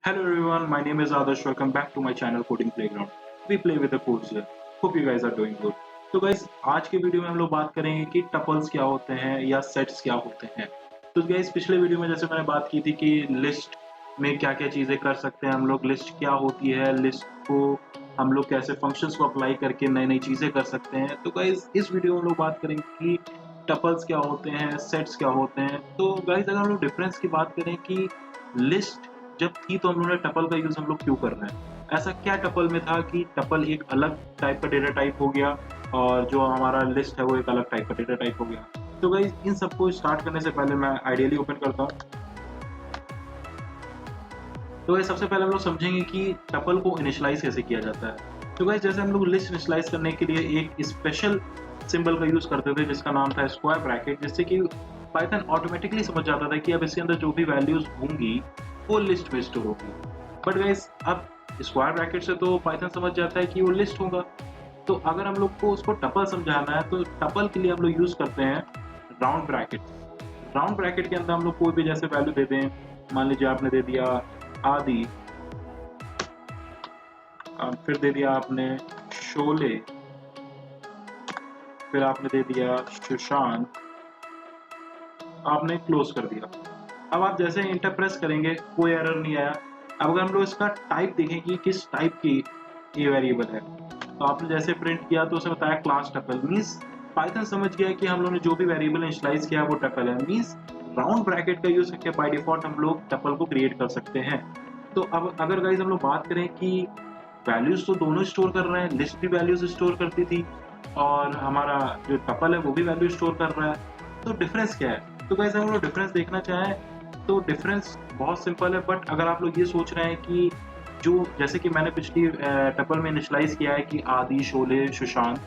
Hello everyone, my name is Adarsh. Welcome back to my channel Coding Playground. We play with the codes here. Hope you guys are doing good. तो guys, आज के video में हम लोग बात करेंगे कि टपल्स क्या होते हैं या सेट्स क्या होते हैं। तो guys, पिछले वीडियो में जैसे मैंने बात की थी कि लिस्ट में क्या-क्या चीज़ें कर सकते हैं हम लोग, लिस्ट क्या होती है, लिस्ट को हम लोग कैसे फंक्शंस को अप्लाई करके नई-नई चीज़ें कर सकते हैं। तो guys, इस वीडियो में हम लोग बात करेंगे कि टपल्स क्या होते हैं, सेट्स क्या होते हैं। तो guys, अगर हम लोग डिफरेंस की बात करें कि लिस्ट जब थी तो हम लोगों ने टपल का यूज़ हम लोग क्यों कर रहे हैं? ऐसा क्या टपल में था कि टपल एक अलग टाइप का डेटा टाइप हो गया और जो हमारा लिस्ट है वो एक अलग टाइप का डेटा टाइप हो गया। तो गाइस इन सबको स्टार्ट करने से पहले मैं आइडियली ओपन करता हूँ। तो गाइस सबसे पहले हम लोग समझेंगे कि टपल को इनिशियलाइज़ कैसे किया जाता है। तो गाइस जैसे हम लोग लिस्ट इनिशियलाइज़ करने के लिए एक स्पेशल सिंबल का यूज़ करते थे जिसका नाम था स्क्वायर ब्रैकेट, जिससे कि पाइथन ऑटोमेटिकली समझ जाता था कि अब इसके अंदर जो भी वैल्यूज़ होंगी वो लिस्ट में स्टोर होगी। बट गाइस अब स्क्वायर ब्रैकेट से तो पाइथन समझ जाता है कि वो लिस्ट होगा। तो अगर हम लोग को उसको टपल समझाना है तो टपल के लिए हम लोग यूज़ करते हैं राउंड ब्रैकेट। राउंड ब्रैकेट के अंदर हम लोग कोई भी जैसे वैल्यू दे दें, मान लीजिए आपने दे दिया आदि, फिर दे दिया आपने शोले, फिर आपने दे दिया सुशांत, आपने क्लोज कर दिया। अब आप जैसे इंटर प्रेस करेंगे कोई एरर नहीं आया। अब अगर हम लोग इसका टाइप देखें कि किस टाइप की ये वेरिएबल है, तो आपने जैसे प्रिंट किया तो उसे बताया क्लास टपल। मीन्स पाइथन समझ गया कि हम लोगों ने जो भी वेरिएबल इनिशियलाइज किया वो टपल है। मीन्स राउंड ब्रैकेट का यूज करके बाय डिफॉल्ट हम लोग टपल को क्रिएट कर सकते हैं। तो अब अगर गाइज हम लोग बात करें कि वैल्यूज तो दोनों स्टोर कर रहे हैं, लिस्ट भी वैल्यूज स्टोर करती थी और हमारा जो टपल है वो भी वैल्यू स्टोर कर रहा है, तो डिफरेंस क्या है? तो गाइज अगर हम लोग डिफरेंस देखना चाहें तो डिफरेंस बहुत सिंपल है। बट अगर आप लोग ये सोच रहे हैं कि जो जैसे कि मैंने पिछली टपल में इनिशियलाइज किया है कि आदि, शोले, सुशांत,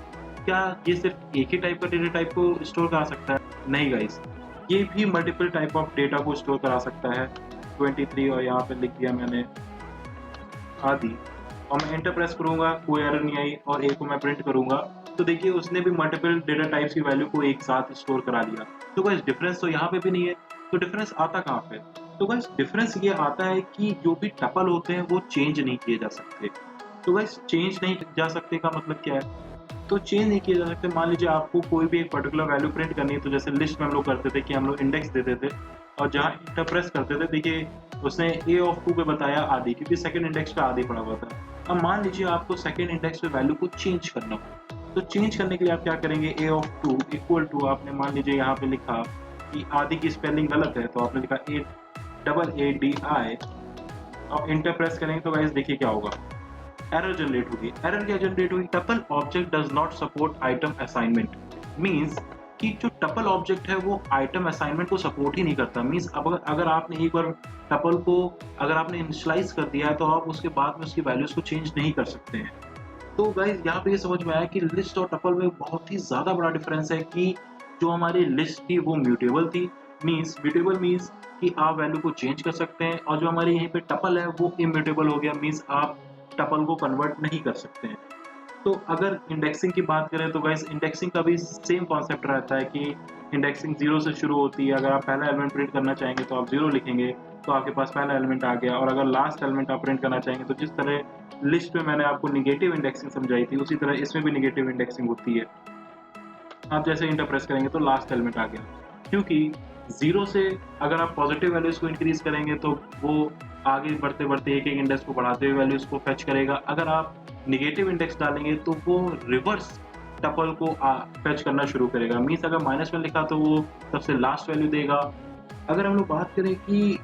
क्या ये सिर्फ एक ही टाइप का डेटा टाइप को स्टोर करा सकता है? नहीं गाइस, ये भी मल्टीपल टाइप ऑफ डेटा को स्टोर करा सकता है। 23 और यहाँ पे लिख दिया मैंने आदि, और मैं एंटर प्रेस करूंगा, कोई एरर नहीं आई और ए को मैं प्रिंट करूंगा तो देखिए उसने भी मल्टीपल डेटा टाइप्स की वैल्यू को एक साथ स्टोर करा लिया। तो गाइस डिफरेंस तो यहाँ पे भी नहीं है। तो डिफरेंस आता कहाँ पे? तो गाइस डिफरेंस ये आता है कि जो भी टपल होते हैं वो चेंज नहीं किए जा सकते। तो गाइस चेंज नहीं जा सकते का मतलब क्या है? तो चेंज नहीं किए जा सकते। मान लीजिए आपको कोई भी एक पर्टिकुलर वैल्यू प्रिंट करनी है, तो जैसे लिस्ट में हम लोग करते थे कि हम लोग इंडेक्स देते थे और जहाँ इंटर प्रेस करते थे, देखिए उसने ए ऑफ 2 पे बताया आदि, क्योंकि सेकंड इंडेक्स पे आदि पड़ा हुआ था। अब मान लीजिए आपको सेकंड इंडेक्स पे वैल्यू को चेंज करना हो, तो चेंज करने के लिए आप क्या करेंगे? ए ऑफ 2 इक्वल टू, आपने मान लीजिए यहाँ पे लिखा कि आदि की स्पेलिंग गलत है, तो आपने लिखा A double A D I और इंटर प्रेस करेंगे तो गाइस देखिए क्या होगा, एरर जनरेट होगी। एरर क्या जनरेट होगी? Tuple object does not support item assignment. Means कि जो टपल ऑब्जेक्ट है वो आइटम असाइनमेंट को सपोर्ट ही नहीं करता। मींस अब अगर आपने एक बार टपल को अगर आपने इनिशियलाइज कर दिया है तो आप उसके बाद में उसकी वैल्यूज को चेंज नहीं कर सकते हैं। तो गाइस यहाँ पे ये समझ में आया कि लिस्ट और टपल में बहुत ही ज्यादा बड़ा डिफरेंस है कि जो हमारी लिस्ट थी वो म्यूटेबल थी। मींस म्यूटेबल मींस कि आप वैल्यू को चेंज कर सकते हैं, और जो हमारे यहीं पे टपल है वो इम्यूटेबल हो गया। मींस आप टपल को कन्वर्ट नहीं कर सकते हैं। तो अगर इंडेक्सिंग की बात करें तो गाइस इंडेक्सिंग का भी सेम कॉन्सेप्ट रहता है कि इंडेक्सिंग 0 से शुरू होती है। अगर आप पहला एलिमेंट प्रिंट करना चाहेंगे तो आप 0 लिखेंगे तो आपके पास पहला एलिमेंट आ गया, और अगर लास्ट एलिमेंट आप प्रिंट करना चाहेंगे तो जिस तरह लिस्ट में मैंने आपको निगेटिव इंडेक्सिंग समझाई थी उसी तरह इसमें भी निगेटिव इंडेक्सिंग होती है। आप जैसे इंटर प्रेस करेंगे तो लास्ट एलिमेंट आ गया, क्योंकि 0 से अगर आप पॉजिटिव वैल्यूज को इंक्रीज करेंगे तो वो आगे बढ़ते बढ़ते एक एक इंडेक्स को बढ़ाते हुए वैल्यूज को फेच करेगा। अगर आप निगेटिव इंडेक्स डालेंगे तो वो रिवर्स टपल को फेच करना शुरू करेगा। मीन्स अगर माइनस में लिखा तो वो सबसे लास्ट वैल्यू देगा। अगर हम लोग बात करें कि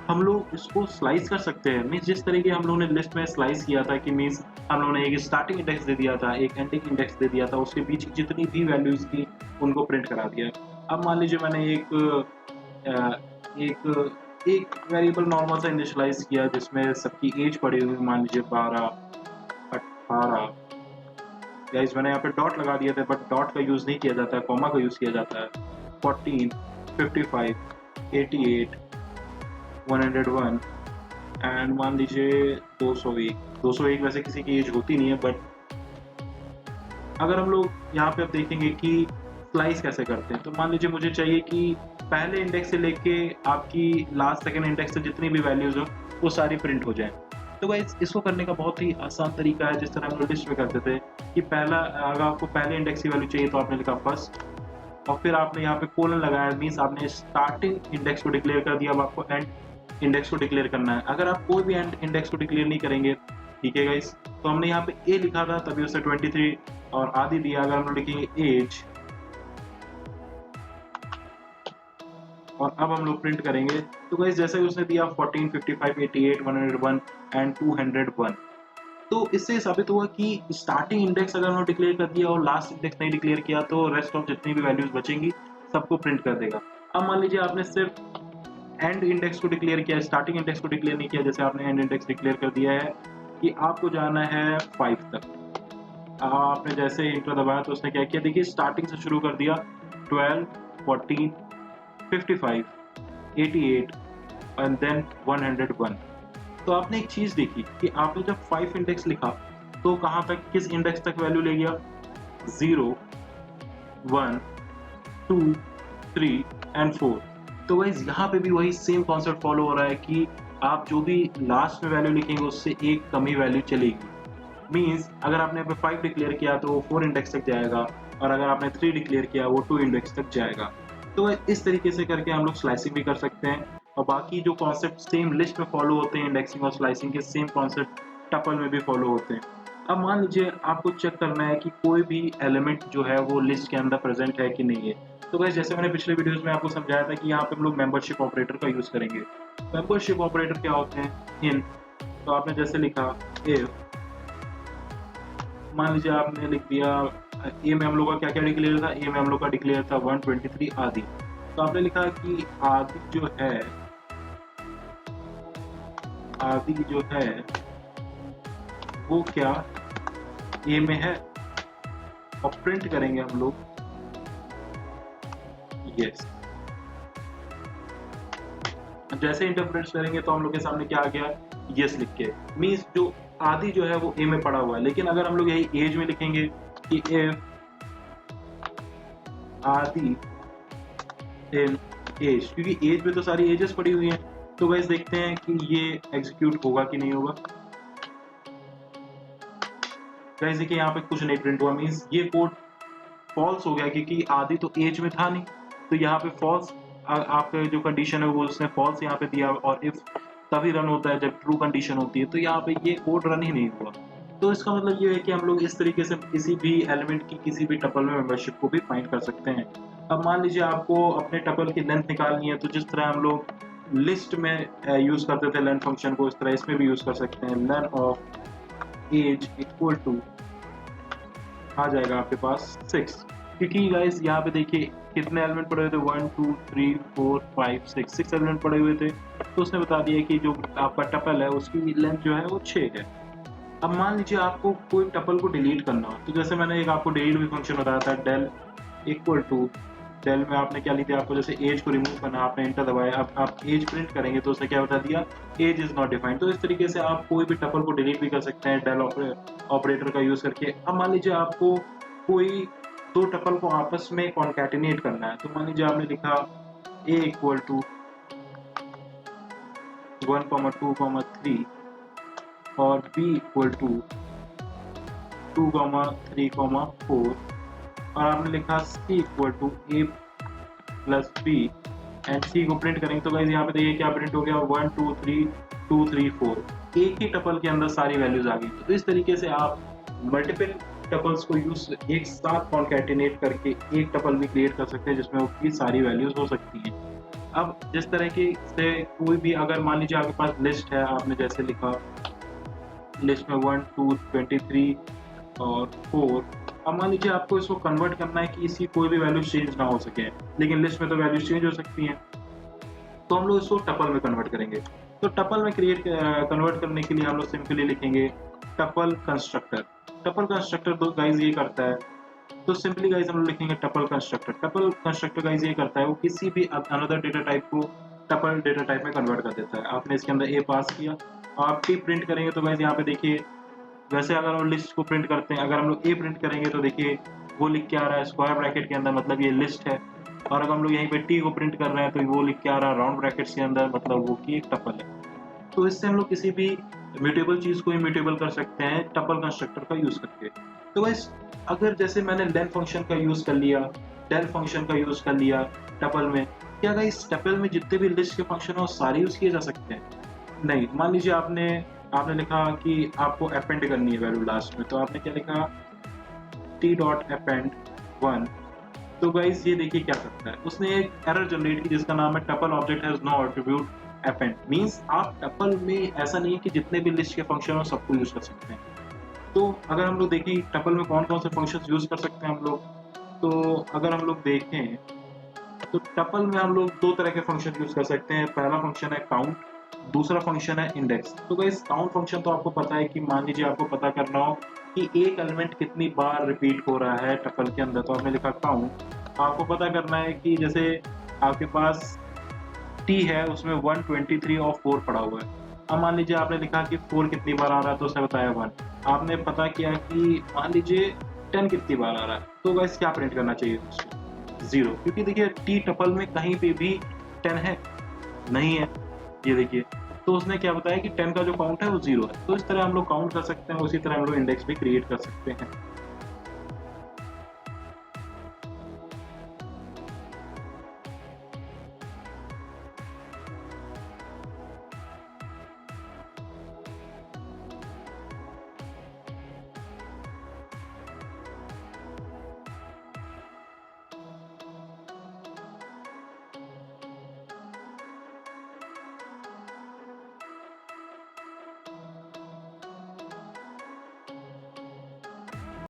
हम लोग इसको स्लाइस कर सकते हैं, मीन्स जिस तरीके हम लोगों ने लिस्ट में स्लाइस किया था कि मीन्स हम लोगों ने एक स्टार्टिंग इंडेक्स दे दिया था, एक एंडिंग इंडेक्स दे दिया था, उसके बीच की जितनी भी वैल्यूज थी उनको प्रिंट करा दिया। अब मान लीजिए मैंने एक वेरिएबल नॉर्मल सा इनिशियलाइज किया जिसमें सबकी एज पड़ी हुई, मान लीजिए 12, 18। गाइस मैंने यहाँ पे डॉट लगा दिया था, बट डॉट का यूज नहीं किया जाता है, कॉमा का यूज किया जाता है। 14, 55, 88, 101 एंड मान लीजिए 201। 201 वैसे किसी की एज होती नहीं है, बट अगर हम लोग यहाँ पे अब देखेंगे कि स्लाइस कैसे करते हैं, तो मान लीजिए मुझे चाहिए कि पहले इंडेक्स से लेके आपकी लास्ट सेकंड इंडेक्स से जितनी भी वैल्यूज हो वो सारी प्रिंट हो जाए। तो गाइस इसको करने का बहुत ही आसान तरीका है, जिस तरह हम लोग लिस्ट में करते थे कि पहला, अगर आपको पहले इंडेक्स की वैल्यू चाहिए तो आपने लिखा फर्स्ट और फिर आपने यहाँ पे कोलन लगाया, मीन्स आपने स्टार्टिंग इंडेक्स को डिक्लेयर कर दिया, अब आपको एंड इंडेक्स को डिक्लेयर करना है। अगर आप कोई भी एंड इंडेक्स को डिक्लेयर नहीं करेंगे, ठीक है गाइस, तो हमने यहाँ पे ए लिखा था तभी उसने 23 और आधी दिया। अगर हम लोग लिखेंगे एज और अब हम लोग प्रिंट करेंगे, तो गाइस जैसे उसने दिया 14, 55, 88, 101 एंड 201, तो इससे साबित हुआ कि स्टार्टिंग इंडेक्स अगर हमने डिक्लेयर कर दिया और लास्ट इंडेक्स नहीं डिक्लेयर किया तो रेस्ट ऑफ जितनी भी वैल्यूज बचेंगी सबको प्रिंट कर देगा। अब मान लीजिए आपने सिर्फ एंड इंडेक्स को डिक्लेयर किया, स्टार्टिंग इंडेक्स को डिक्लेयर नहीं किया। जैसे आपने एंड इंडेक्स डिक्लेयर कर दिया है कि आपको जाना है 5 तक, आपने जैसे इंटर दबाया तो उसने क्या किया, देखिए स्टार्टिंग से शुरू कर दिया 12, 14, 55, 88 एंड देन 101। तो आपने एक चीज देखी कि आपने जब 5 इंडेक्स लिखा तो कहां तक, किस इंडेक्स तक वैल्यू ले गया, 0, 1, 2, 3 एंड 4। तो गाइस यहाँ पे भी वही सेम कॉन्सेप्ट फॉलो हो रहा है कि आप जो भी लास्ट में वैल्यू लिखेंगे उससे एक कम ही वैल्यू चलेगी। मीन्स अगर आपने 5 डिक्लेयर किया तो वो 4 इंडेक्स तक जाएगा और अगर आपने 3 डिक्लेयर किया वो 2 इंडेक्स तक जाएगा। तो इस तरीके से करके हम लोग स्लाइसिंग भी कर सकते हैं और बाकी जो कॉन्सेप्ट सेम लिस्ट में फॉलो होते हैं इंडेक्सिंग और स्लाइसिंग के, सेम कॉन्सेप्ट टपल में भी फॉलो होते हैं। अब मान लीजिए आपको चेक करना है कि कोई भी एलिमेंट जो है वो लिस्ट के अंदर प्रेजेंट है कि नहीं है। तो गाइस जैसे मैंने पिछले वीडियोस में आपको समझाया था कि यहाँ पे हम लोग मेंबरशिप ऑपरेटर का यूज करेंगे। मेंबरशिप ऑपरेटर क्या होते हैं, इन, तो आपने जैसे लिखा इफ, मान लीजिए आपने लिख दिया ए में हम लोग का क्या क्या डिक्लेयर था, ए में हम लोग का डिक्लेयर था 123 आदि। तो आपने लिखा कि आदि जो है वो क्या ए में है और प्रिंट करेंगे हम लोग यस। जैसे इंटरप्रेट करेंगे तो हम लोग के सामने क्या आ गया, यस लिख के, मीन्स जो आदि जो है वो ए में पड़ा हुआ है। लेकिन अगर हम लोग यही एज में लिखेंगे कि इफ आदि इन एज, क्योंकि एज में तो सारी एजेस पड़ी हुई हैं, तो गाइस देखते हैं कि ये एग्जीक्यूट होगा कि नहीं होगा। गाइस देखिए यहाँ पे कुछ नहीं प्रिंट हुआ, मीन्स ये कोड फॉल्स हो गया क्योंकि आदि तो एज में था नहीं। तो यहाँ पे फॉल्स, आपका जो कंडीशन है वो उसने फॉल्स यहाँ पे दिया और इफ तभी रन होता है जब ट्रू कंडीशन होती है, तो यहाँ पे ये कोड रन ही नहीं हुआ। तो इसका मतलब ये है कि हम लोग इस तरीके से किसी भी एलिमेंट की किसी भी टपल में मेंबरशिप को भी फाइंड कर सकते हैं। अब मान लीजिए आपको अपने टपल की लेंथ निकालनी है, तो जिस तरह हम लोग लिस्ट में यूज करते थे लेन फंक्शन को, इस तरह इसमें भी यूज कर सकते हैं। Lane of as equal to आ जाएगा आपके पास 6, क्योंकि गाइस यहाँ पे देखिए कितने एलिमेंट पड़े हुए थे, 1 2 3 4 5 6 एलिमेंट पड़े हुए थे। तो उसने बता दिया कि जो आपका टपल है उसकी लेंथ जो है वो 6 है। अब मान लीजिए आपको कोई टपल को डिलीट करना हो, तो जैसे मैंने एक आपको डिलीट भी फंक्शन बताया था, डेल इक्वल टू, डेल में आपने क्या लिखा, आपको जैसे एज को रिमूव करना, आपने एंटर दबाया, अब आप एज प्रिंट करेंगे तो उसने क्या बता दिया, एज इज नॉट डिफाइंड। तो इस तरीके से आप कोई भी टपल को डिलीट भी कर सकते हैं डेल ऑपरेटर का यूज करके। अब मान लीजिए आपको कोई दो टपल को आपस में कॉन्कैटिनेट करना है, तो मान लीजिए आपने लिखा a इक्वल टू 1, 2, 3 और b इक्वल टू 2, 3, 4 और आपने लिखा c equal to a plus b and c को प्रिंट करेंगे। तो गाइस यहाँ पे देखिए क्या प्रिंट हो गया, 1 2 3 2 3 4, एक ही टपल के अंदर सारी वैल्यूज आ गई। तो इस तरीके से आप मल्टीपल टपल्स को यूज एक साथ कॉन्कैटिनेट करके एक टपल भी क्रिएट कर सकते हैं जिसमें उसकी सारी वैल्यूज हो सकती हैं। अब जिस तरह की से कोई भी, अगर मान लीजिए आपके पास लिस्ट है, आपने जैसे लिखा लिस्ट में 1 2 23 और 4, अब मान लीजिए आपको इसको कन्वर्ट करना है कि इसकी कोई भी वैल्यू चेंज ना हो सके, लेकिन लिस्ट में तो वैल्यू चेंज हो सकती हैं, तो हम लोग इसको टपल में कन्वर्ट करेंगे। तो टपल में कन्वर्ट करने के लिए हम लोग सिंपली लिखेंगे टपल कंस्ट्रक्टर। टपल कंस्ट्रक्टर तो गाइज ये करता है, तो सिंपली गाइज हम लोग लिखेंगे tuple constructor. Tuple constructor guys ये करता है, वो किसी भी अनदर डेटा टाइप को टपल डेटा टाइप में कन्वर्ट कर देता है। आपने इसके अंदर ए पास किया, आप टी प्रिंट करेंगे तो गाइज यहाँ पे देखिए, वैसे अगर हम लिस्ट को प्रिंट करते हैं, अगर हम लोग ए प्रिंट करेंगे तो देखिए वो लिख के आ रहा है स्क्वायर ब्रैकेट के अंदर, मतलब ये लिस्ट है। और अगर हम लोग यहीं पे टी को प्रिंट कर रहे हैं तो वो लिख के आ रहा है राउंड ब्रैकेट्स के अंदर, मतलब वो की एक टपल है। तो इससे हम लोग किसी भी म्यूटेबल चीज़ को इम्यूटेबल कर सकते हैं टपल कंस्ट्रक्टर का यूज़ करके। तो गाइस अगर जैसे मैंने लेन फंक्शन का यूज़ कर लिया, del फंक्शन का यूज़ कर लिया टपल में, क्या गाइस टपल में जितने भी लिस्ट के फंक्शन हैं वो सारे यूज़ किए जा सकते हैं? नहीं, मान लीजिए आपने आपने लिखा कि आपको अपेंड करनी है वैल्यू लास्ट में, तो आपने क्या लिखा t डॉट अपेंड 1। तो गाइस ये देखिए क्या करता है, उसने एक एरर जनरेट की जिसका नाम है tuple object has no attribute append. Means आप टपल में ऐसा नहीं है कि जितने भी लिस्ट के फंक्शन हो सबको यूज कर सकते हैं। तो अगर हम लोग देखें टपल में कौन कौन से फंक्शंस यूज कर सकते हैं हम लोग, तो अगर हम लोग देखें तो टपल में हम लोग दो तरह के फंक्शन यूज कर सकते हैं। पहला फंक्शन है काउंट, दूसरा फंक्शन है इंडेक्स। तो गाइस काउंट फंक्शन तो आपको पता है कि मान लीजिए आपको पता करना हो कि एक एलिमेंट कितनी बार रिपीट हो रहा है टपल के अंदर, तो आपने लिखा काउंट। आपको पता करना है कि जैसे आपके पास टी है उसमें 123 और 4 पड़ा हुआ है। अब मान लीजिए आपने लिखा कि 4 कितनी बार आ रहा है तो उसने बताया 1। आपने पता किया कि मान लीजिए 10 कितनी बार आ रहा है, तो गाइस क्या प्रिंट करना चाहिए उसको? 0, क्योंकि देखिए टी टपल में कहीं पे भी 10 है नहीं है, ये देखिए। तो उसने क्या बताया कि 10 का जो काउंट है वो 0 है। तो इस तरह हम लोग काउंट कर सकते हैं, उसी तरह हम लोग इंडेक्स भी क्रिएट कर सकते हैं।